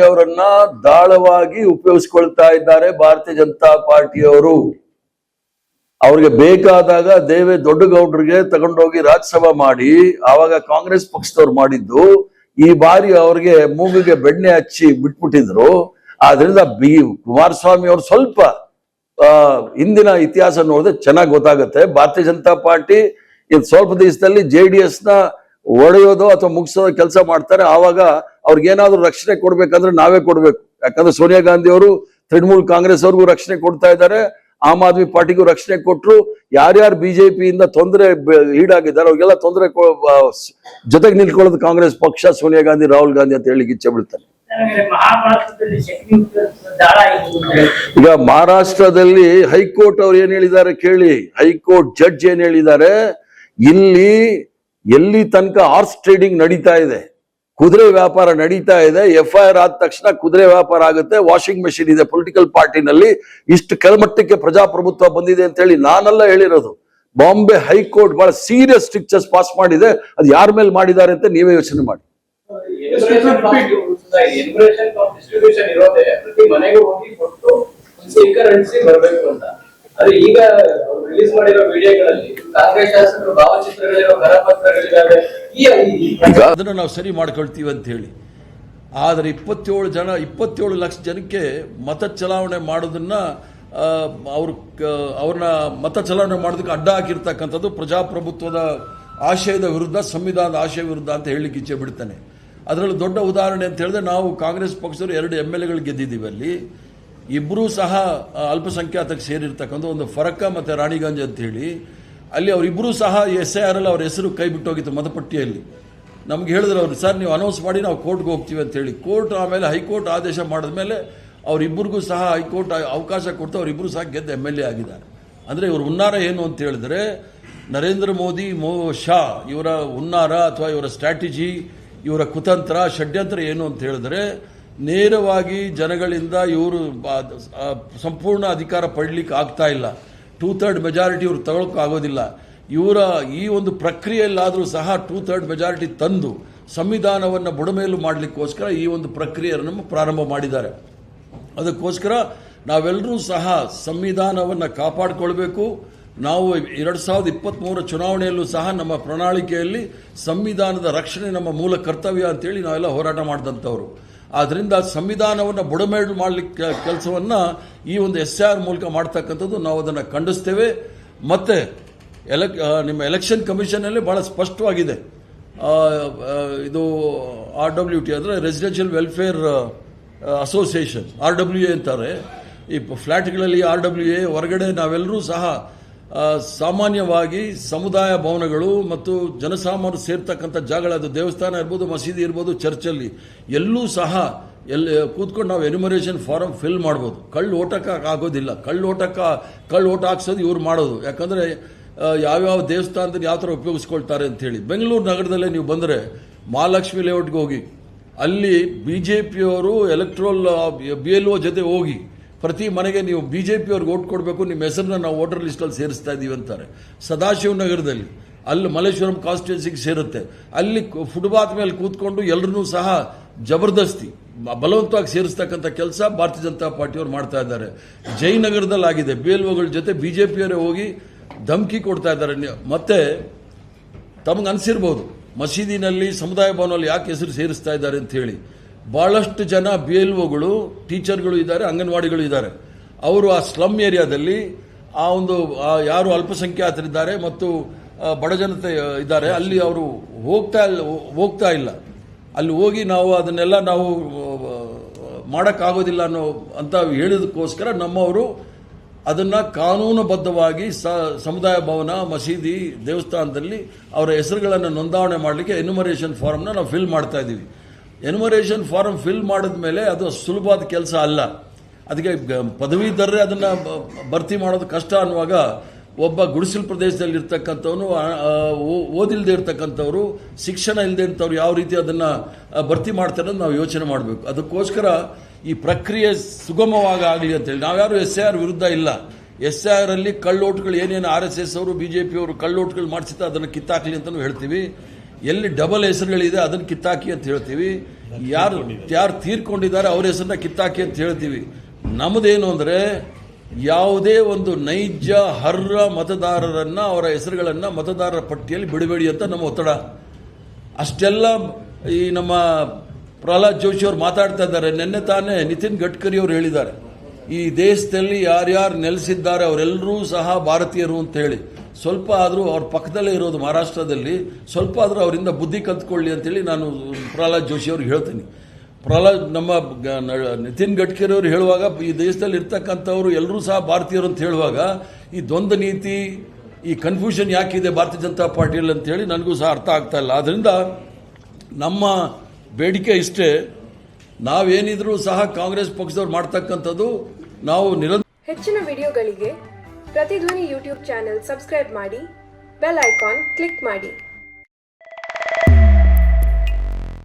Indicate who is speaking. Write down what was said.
Speaker 1: ಅವರನ್ನ ದಾಳವಾಗಿ ಉಪಯೋಗಿಸಿಕೊಳ್ತಾ ಇದ್ದಾರೆ ಭಾರತೀಯ ಜನತಾ ಪಾರ್ಟಿಯವರು. ಅವ್ರಿಗೆ ಬೇಕಾದಾಗ ದೊಡ್ಡಗೌಡರಿಗೆ ತಗೊಂಡೋಗಿ ರಾಜ್ಯಸಭಾ ಮಾಡಿ ಆವಾಗ ಕಾಂಗ್ರೆಸ್ ಪಕ್ಷದವ್ರು ಮಾಡಿದ್ದು. ಈ ಬಾರಿ ಅವ್ರಿಗೆ ಮೂಗಿಗೆ ಬೆಣ್ಣೆ ಹಚ್ಚಿ ಬಿಟ್ಬಿಟ್ಟಿದ್ರು. ಆದ್ರಿಂದ ಕುಮಾರಸ್ವಾಮಿ ಅವರು ಸ್ವಲ್ಪ ಹಿಂದಿನ ಇತಿಹಾಸ ನೋಡಿದ್ರೆ ಚೆನ್ನಾಗಿ ಗೊತ್ತಾಗುತ್ತೆ. ಭಾರತೀಯ ಜನತಾ ಪಾರ್ಟಿ ಸ್ವಲ್ಪ ದಿವಸದಲ್ಲಿ JDS ನ ಒಡೆಯೋದು ಅಥವಾ ಮುಗಿಸೋದು ಕೆಲಸ ಮಾಡ್ತಾರೆ. ಆವಾಗ ಅವ್ರಿಗೇನಾದ್ರೂ ರಕ್ಷಣೆ ಕೊಡ್ಬೇಕಂದ್ರೆ ನಾವೇ ಕೊಡ್ಬೇಕು. ಯಾಕಂದ್ರೆ ಸೋನಿಯಾ ಗಾಂಧಿ ಅವರು ತೃಣಮೂಲ್ ಕಾಂಗ್ರೆಸ್ ಅವ್ರಿಗೂ ರಕ್ಷಣೆ ಕೊಡ್ತಾ ಇದ್ದಾರೆ, ಆಮ್ ಆದ್ಮಿ ಪಾರ್ಟಿಗೂ ರಕ್ಷಣೆ ಕೊಟ್ರು. ಯಾರ್ಯಾರು ಬಿಜೆಪಿಯಿಂದ ತೊಂದರೆ ಈಡಾಗಿದ್ದಾರೆ ಅವ್ರಿಗೆಲ್ಲ ತೊಂದರೆ ಜೊತೆಗೆ ನಿಲ್ಕೊಳ್ಳೋದು ಕಾಂಗ್ರೆಸ್ ಪಕ್ಷ, ಸೋನಿಯಾ ಗಾಂಧಿ, ರಾಹುಲ್ ಗಾಂಧಿ ಅಂತ ಹೇಳಿ ಇಚ್ಛೆ ಬೀಳ್ತಾರೆ. ಈಗ ಮಹಾರಾಷ್ಟ್ರದಲ್ಲಿ ಹೈಕೋರ್ಟ್ ಅವ್ರು ಏನ್ ಹೇಳಿದ್ದಾರೆ ಕೇಳಿ. ಹೈಕೋರ್ಟ್ ಜಡ್ಜ್ ಏನ್ ಹೇಳಿದ್ದಾರೆ, ಎಲ್ಲಿ ತನಕ ಹಾರ್ಸ್ ಟ್ರೇಡಿಂಗ್ ನಡೀತಾ ಇದೆ, ಕುದುರೆ ವ್ಯಾಪಾರ ನಡೀತಾ ಇದೆ, FIR ಆದ ತಕ್ಷಣ ಕುದುರೆ ವ್ಯಾಪಾರ ಆಗುತ್ತೆ. ವಾಷಿಂಗ್ ಮೆಷಿನ್ ಇದೆ ಪೊಲಿಟಿಕಲ್ ಪಾರ್ಟಿನಲ್ಲಿ. ಇಷ್ಟು ಕೆಳಮಟ್ಟಕ್ಕೆ ಪ್ರಜಾಪ್ರಭುತ್ವ ಬಂದಿದೆ ಅಂತ ಹೇಳಿ ನಾನೆಲ್ಲ ಹೇಳಿರೋದು. ಬಾಂಬೆ ಹೈಕೋರ್ಟ್ ಬಹಳ ಸೀರಿಯಸ್ ಸ್ಟ್ರಿಕ್ಚರ್ಸ್ ಪಾಸ್ ಮಾಡಿದೆ. ಅದು ಯಾರ ಮೇಲೆ ಮಾಡಿದ್ದಾರೆ ಅಂತ ನೀವೇ ಯೋಚನೆ ಮಾಡಿ.
Speaker 2: ಈಗ ರಿಲೀಸ್ ಮಾಡಿರೋ ವಿಡಿಯೋಗಳಲ್ಲಿ ಕಾಂಗ್ರೆಸ್ ಶಾಸಕರು ಭಾವಚಿತ್ರಗಳಿರೋ ಕರಪತ್ರಗಳಿದ್ದಾವೆ.
Speaker 1: ಅದನ್ನ ನಾವು ಸರಿ ಮಾಡ್ಕೊಳ್ತೀವಿ ಅಂತ ಹೇಳಿ. ಆದ್ರೆ 27 ಲಕ್ಷ ಜನಕ್ಕೆ ಮತ ಚಲಾವಣೆ ಮಾಡೋದನ್ನ ಅವ್ರನ್ನ ಮತ ಚಲಾವಣೆ ಮಾಡೋದಕ್ಕೆ ಅಡ್ಡ ಹಾಕಿರ್ತಕ್ಕಂಥದ್ದು ಪ್ರಜಾಪ್ರಭುತ್ವದ ಆಶಯದ ವಿರುದ್ಧ, ಸಂವಿಧಾನದ ಆಶಯ ವಿರುದ್ಧ ಅಂತ ಹೇಳಲಿಕ್ಕೆ ಇಚ್ಛೆ ಬಿಡ್ತಾನೆ. ಅದರಲ್ಲಿ ದೊಡ್ಡ ಉದಾಹರಣೆ ಅಂತ ಹೇಳಿದ್ರೆ, ನಾವು ಕಾಂಗ್ರೆಸ್ ಪಕ್ಷದವರು 2 MLAಗಳು ಗೆದ್ದಿದ್ದೀವಿ. ಅಲ್ಲಿ ಇಬ್ಬರೂ ಸಹ ಅಲ್ಪಸಂಖ್ಯಾತಕ್ಕೆ ಸೇರಿರ್ತಕ್ಕಂಥ ಒಂದು ಫರಕ್ಕ ಮತ್ತು ರಾಣಿಗಂಜ್ ಅಂತ ಹೇಳಿ, ಅಲ್ಲಿ ಅವರಿಬ್ಬರೂ ಸಹ SIR ಅಲ್ಲಿ ಅವ್ರ ಹೆಸರು ಕೈ ಬಿಟ್ಟೋಗಿತ್ತು ಮತಪಟ್ಟಿಯಲ್ಲಿ. ನಮ್ಗೆ ಹೇಳಿದ್ರು ಅವ್ರು, ಸರ್ ನೀವು ಅನೌನ್ಸ್ ಮಾಡಿ ನಾವು ಕೋರ್ಟ್ಗೆ ಹೋಗ್ತೀವಿ ಅಂತ ಹೇಳಿ. ಕೋರ್ಟ್ ಆಮೇಲೆ ಹೈಕೋರ್ಟ್ ಆದೇಶ ಮಾಡಿದ್ಮೇಲೆ ಅವರಿಬ್ಬರಿಗೂ ಸಹ ಹೈಕೋರ್ಟ್ ಅವಕಾಶ ಕೊಡ್ತು, ಅವರಿಬ್ಬರು ಸಹ ಗೆದ್ದು MLA ಆಗಿದ್ದಾರೆ. ಅಂದರೆ ಇವ್ರ ಹುನ್ನಾರ ಏನು ಅಂತ ಹೇಳಿದ್ರೆ, ನರೇಂದ್ರ ಮೋದಿ ಶಾ ಇವರ ಹುನ್ನಾರ ಅಥವಾ ಇವರ ಸ್ಟ್ರಾಟಜಿ, ಇವರ ಕುತಂತ್ರ, ಷಡ್ಯಂತ್ರ ಏನು ಅಂತ ಹೇಳಿದ್ರೆ, ನೇರವಾಗಿ ಜನಗಳಿಂದ ಇವರು ಸಂಪೂರ್ಣ ಅಧಿಕಾರ ಪಡಲಿಕ್ಕೆ ಆಗ್ತಾ ಇಲ್ಲ. 2/3 ಮೆಜಾರಿಟಿ ಇವರು ತಗೊಳಕ್ಕೆ ಆಗೋದಿಲ್ಲ. ಇವರ ಈ ಒಂದು ಪ್ರಕ್ರಿಯೆಯಲ್ಲಾದರೂ ಸಹ 2/3 ಮೆಜಾರಿಟಿ ತಂದು ಸಂವಿಧಾನವನ್ನು ಬುಡಮೇಲು ಮಾಡಲಿಕ್ಕೋಸ್ಕರ ಈ ಒಂದು ಪ್ರಕ್ರಿಯೆಯನ್ನು ಪ್ರಾರಂಭ ಮಾಡಿದ್ದಾರೆ. ಅದಕ್ಕೋಸ್ಕರ ನಾವೆಲ್ಲರೂ ಸಹ ಸಂವಿಧಾನವನ್ನು ಕಾಪಾಡಿಕೊಳ್ಬೇಕು. ನಾವು 2023 ಚುನಾವಣೆಯಲ್ಲೂ ಸಹ ನಮ್ಮ ಪ್ರಣಾಳಿಕೆಯಲ್ಲಿ ಸಂವಿಧಾನದ ರಕ್ಷಣೆ ನಮ್ಮ ಮೂಲ ಕರ್ತವ್ಯ ಅಂತೇಳಿ ನಾವೆಲ್ಲ ಹೋರಾಟ ಮಾಡಿದಂಥವ್ರು. ಆದ್ದರಿಂದ ಸಂವಿಧಾನವನ್ನು ಬುಡಮೇಲು ಮಾಡಲಿಕ್ಕೆ ಕೆಲಸವನ್ನು ಈ ಒಂದು SIR ಮೂಲಕ ಮಾಡ್ತಕ್ಕಂಥದ್ದು ನಾವು ಅದನ್ನು ಖಂಡಿಸ್ತೇವೆ. ಮತ್ತೆ ನಿಮ್ಮ ಎಲೆಕ್ಷನ್ ಕಮಿಷನಲ್ಲಿ ಬಹಳ ಸ್ಪಷ್ಟವಾಗಿದೆ. ಇದು RWT ಅಂದರೆ ರೆಸಿಡೆನ್ಷಿಯಲ್ ವೆಲ್ಫೇರ್ ಅಸೋಸಿಯೇಷನ್, RWA ಅಂತಾರೆ. ಈ ಫ್ಲ್ಯಾಟ್ಗಳಲ್ಲಿ RWA ಹೊರಗಡೆ ನಾವೆಲ್ಲರೂ ಸಹ ಸಾಮಾನ್ಯವಾಗಿ ಸಮುದಾಯ ಭವನಗಳು ಮತ್ತು ಜನಸಾಮಾನ್ಯರು ಸೇರ್ತಕ್ಕಂಥ ಜಾಗಗಳು, ಅದು ದೇವಸ್ಥಾನ ಇರ್ಬೋದು, ಮಸೀದಿ ಇರ್ಬೋದು, ಚರ್ಚಲ್ಲಿ ಎಲ್ಲೂ ಸಹ ಕೂತ್ಕೊಂಡು ನಾವು ಎನ್ಯುಮರೇಷನ್ ಫಾರಂ ಫಿಲ್ ಮಾಡ್ಬೋದು. ಕಳ್ಳು ಓಟಕ್ಕೆ ಆಗೋದಿಲ್ಲ. ಕಳ್ಳು ಓಟ ಹಾಕ್ಸೋದು ಇವ್ರು ಮಾಡೋದು. ಯಾಕಂದರೆ ಯಾವ್ಯಾವ ದೇವಸ್ಥಾನದಲ್ಲಿ ಯಾವ ಥರ ಉಪಯೋಗಿಸ್ಕೊಳ್ತಾರೆ ಅಂಥೇಳಿ. ಬೆಂಗಳೂರು ನಗರದಲ್ಲೇ ನೀವು ಬಂದರೆ ಮಹಾಲಕ್ಷ್ಮಿ ಲೇಔಟ್ಗೆ ಹೋಗಿ, ಅಲ್ಲಿ BJPಯವರು ಎಲೆಕ್ಟ್ರೋಲ್ BLO ಜೊತೆ ಹೋಗಿ ಪ್ರತಿ ಮನೆಗೆ ನೀವು BJPಯವ್ರಿಗೆ ಓಟ್ ಕೊಡಬೇಕು, ನಿಮ್ಮ ಹೆಸರನ್ನ ನಾವು ವೋಟರ್ ಲಿಸ್ಟಲ್ಲಿ ಸೇರಿಸ್ತಾ ಇದ್ದೀವಿ ಅಂತಾರೆ. ಸದಾಶಿವನಗರದಲ್ಲಿ ಅಲ್ಲಿ ಮಲ್ಲೇಶ್ವರಂ ಕಾನ್ಸ್ಟಿಟ್ಯೂನ್ಸಿಗೆ ಸೇರುತ್ತೆ. ಅಲ್ಲಿ ಫುಟ್ಪಾತ್ ಮೇಲೆ ಕೂತ್ಕೊಂಡು ಎಲ್ಲರನ್ನೂ ಸಹ ಜಬರ್ದಸ್ತಿ ಬಲವಂತವಾಗಿ ಸೇರಿಸ್ತಕ್ಕಂಥ ಕೆಲಸ ಭಾರತೀಯ ಜನತಾ ಪಾರ್ಟಿಯವರು ಮಾಡ್ತಾ ಇದ್ದಾರೆ. ಜಯನಗರದಲ್ಲಿ ಆಗಿದೆ. BLOಗಳ ಜೊತೆ BJPಯವರೇ ಹೋಗಿ ಧಮಕಿ ಕೊಡ್ತಾ ಇದ್ದಾರೆ. ಮತ್ತೆ ತಮಗೆ ಅನಿಸಿರ್ಬೋದು ಮಸೀದಿನಲ್ಲಿ, ಸಮುದಾಯ ಭವನದಲ್ಲಿ ಯಾಕೆ ಹೆಸರು ಸೇರಿಸ್ತಾ ಇದ್ದಾರೆ ಅಂತ ಹೇಳಿ. ಬಹಳಷ್ಟು ಜನ BLOಗಳು, ಟೀಚರ್ಗಳು ಇದ್ದಾರೆ, ಅಂಗನವಾಡಿಗಳು ಇದ್ದಾರೆ. ಅವರು ಆ ಸ್ಲಮ್ ಏರಿಯಾದಲ್ಲಿ ಯಾರು ಅಲ್ಪಸಂಖ್ಯಾತರಿದ್ದಾರೆ ಮತ್ತು ಬಡ ಜನತೆ ಇದ್ದಾರೆ, ಅಲ್ಲಿ ಅವರು ಹೋಗ್ತಾ ಇಲ್ಲ. ಅಲ್ಲಿ ಹೋಗಿ ನಾವು ಅದನ್ನೆಲ್ಲ ನಾವು ಮಾಡೋಕ್ಕಾಗೋದಿಲ್ಲ ಅಂತ ಹೇಳಿದಕ್ಕೋಸ್ಕರ ನಮ್ಮವರು ಅದನ್ನು ಕಾನೂನುಬದ್ಧವಾಗಿ ಸಮುದಾಯ ಭವನ, ಮಸೀದಿ, ದೇವಸ್ಥಾನದಲ್ಲಿ ಅವರ ಹೆಸರುಗಳನ್ನು ನೋಂದಾವಣೆ ಮಾಡಲಿಕ್ಕೆ ಎನ್ಯುಮರೇಷನ್ ಫಾರಮ್ನ ನಾವು ಫಿಲ್ ಮಾಡ್ತಾ ಇದ್ದೀವಿ. ಎನ್ಯುಮರೇಷನ್ ಫಾರಂ ಫಿಲ್ ಮಾಡಿದ ಮೇಲೆ ಅದು ಸುಲಭವಾದ ಕೆಲಸ ಅಲ್ಲ. ಅದಕ್ಕೆ ಪದವೀಧರರೇ ಅದನ್ನು ಭರ್ತಿ ಮಾಡೋದು ಕಷ್ಟ ಅನ್ನುವಾಗ, ಒಬ್ಬ ಗುಡಿಸಲು ಪ್ರದೇಶದಲ್ಲಿ ಇರ್ತಕ್ಕಂಥವನು, ಓದಿಲ್ಲದೆ ಇರ್ತಕ್ಕಂಥವ್ರು, ಶಿಕ್ಷಣ ಇಲ್ಲದೆ ಇರ್ತವ್ರು ಯಾವ ರೀತಿ ಅದನ್ನು ಭರ್ತಿ ಮಾಡ್ತಾರೆ ಅಂತ ನಾವು ಯೋಚನೆ ಮಾಡಬೇಕು. ಅದಕ್ಕೋಸ್ಕರ ಈ ಪ್ರಕ್ರಿಯೆ ಸುಗಮವಾಗಿ ಆಗಲಿ ಅಂತೇಳಿ ನಾವ್ಯಾರು SIR ವಿರುದ್ಧ ಇಲ್ಲ. SIR ಅಲ್ಲಿ ಕಳ್ಳೋಟ್ಗಳು ಏನೇನು RSS ಅವರು BJPಯವರು ಕಳ್ಳೋಟ್ಗಳು ಮಾಡಿಸಿದ್ರೆ ಅದನ್ನು ಕಿತ್ತಾಕಲಿ ಅಂತಲೂ ಹೇಳ್ತೀವಿ. ಎಲ್ಲಿ ಡಬಲ್ ಹೆಸರುಗಳಿದೆ ಅದನ್ನು ಕಿತ್ತಾಕಿ ಅಂತ ಹೇಳ್ತೀವಿ. ಯಾರು ತೀರ್ಕೊಂಡಿದ್ದಾರೆ ಅವ್ರ ಹೆಸರನ್ನ ಕಿತ್ತಾಕಿ ಅಂತ ಹೇಳ್ತೀವಿ. ನಮ್ಮದೇನು ಅಂದರೆ ಯಾವುದೇ ಒಂದು ನೈಜ ಅರ್ಹ ಮತದಾರರನ್ನ ಅವರ ಹೆಸರುಗಳನ್ನ ಮತದಾರರ ಪಟ್ಟಿಯಲ್ಲಿ ಬಿಡಬೇಡಿ ಅಂತ ನಮ್ಮ ಒತ್ತಡ. ಅಷ್ಟೆಲ್ಲ ಈ ನಮ್ಮ ಪ್ರಹ್ಲಾದ್ ಜೋಶಿ ಅವರು ಮಾತಾಡ್ತಾ ಇದ್ದಾರೆ. ನಿನ್ನೆ ತಾನೇ ನಿತಿನ್ ಗಡ್ಕರಿ ಅವರು ಹೇಳಿದ್ದಾರೆ, ಈ ದೇಶದಲ್ಲಿ ಯಾರ್ಯಾರು ನೆಲೆಸಿದ್ದಾರೆ ಅವರೆಲ್ಲರೂ ಸಹ ಭಾರತೀಯರು ಅಂತ ಹೇಳಿ. ಸ್ವಲ್ಪ ಆದರೂ ಅವ್ರ ಪಕ್ಕದಲ್ಲೇ ಇರೋದು ಮಹಾರಾಷ್ಟ್ರದಲ್ಲಿ, ಸ್ವಲ್ಪ ಆದರೂ ಅವರಿಂದ ಬುದ್ಧಿ ಕಲ್ತ್ಕೊಳ್ಳಿ ಅಂತೇಳಿ ನಾನು ಪ್ರಹ್ಲಾದ್ ಜೋಶಿ ಅವ್ರಿಗೆ ಹೇಳ್ತೀನಿ. ನಮ್ಮ ನಿತಿನ್ ಗಡ್ಕರಿ ಅವರು ಹೇಳುವಾಗ ಈ ದೇಶದಲ್ಲಿ ಇರ್ತಕ್ಕಂಥವ್ರು ಎಲ್ಲರೂ ಸಹ ಭಾರತೀಯರು ಅಂತ ಹೇಳುವಾಗ ಈ ದ್ವಂದ್ವ ನೀತಿ, ಈ ಕನ್ಫ್ಯೂಷನ್ ಯಾಕಿದೆ ಭಾರತೀಯ ಜನತಾ ಪಾರ್ಟಿಯಲ್ಲಿ ಅಂತ ಹೇಳಿ ನನಗೂ ಸಹ ಅರ್ಥ ಆಗ್ತಾ ಇಲ್ಲ. ಆದ್ದರಿಂದ ನಮ್ಮ ಬೇಡಿಕೆ ಇಷ್ಟೇ, ನಾವೇನಿದ್ರೂ ಸಹ ಕಾಂಗ್ರೆಸ್ ಪಕ್ಷದವ್ರು ಮಾಡ್ತಕ್ಕಂಥದ್ದು ನಾವು
Speaker 3: ಹೆಚ್ಚಿನ ವಿಡಿಯೋಗಳಿಗೆ ಪ್ರತಿಧ್ವನಿ ಯೂಟ್ಯೂಬ್ ಚಾನೆಲ್ ಸಬ್ಸ್ಕ್ರೈಬ್ ಮಾಡಿ, ಬೆಲ್ ಐಕಾನ್ ಕ್ಲಿಕ್ ಮಾಡಿ.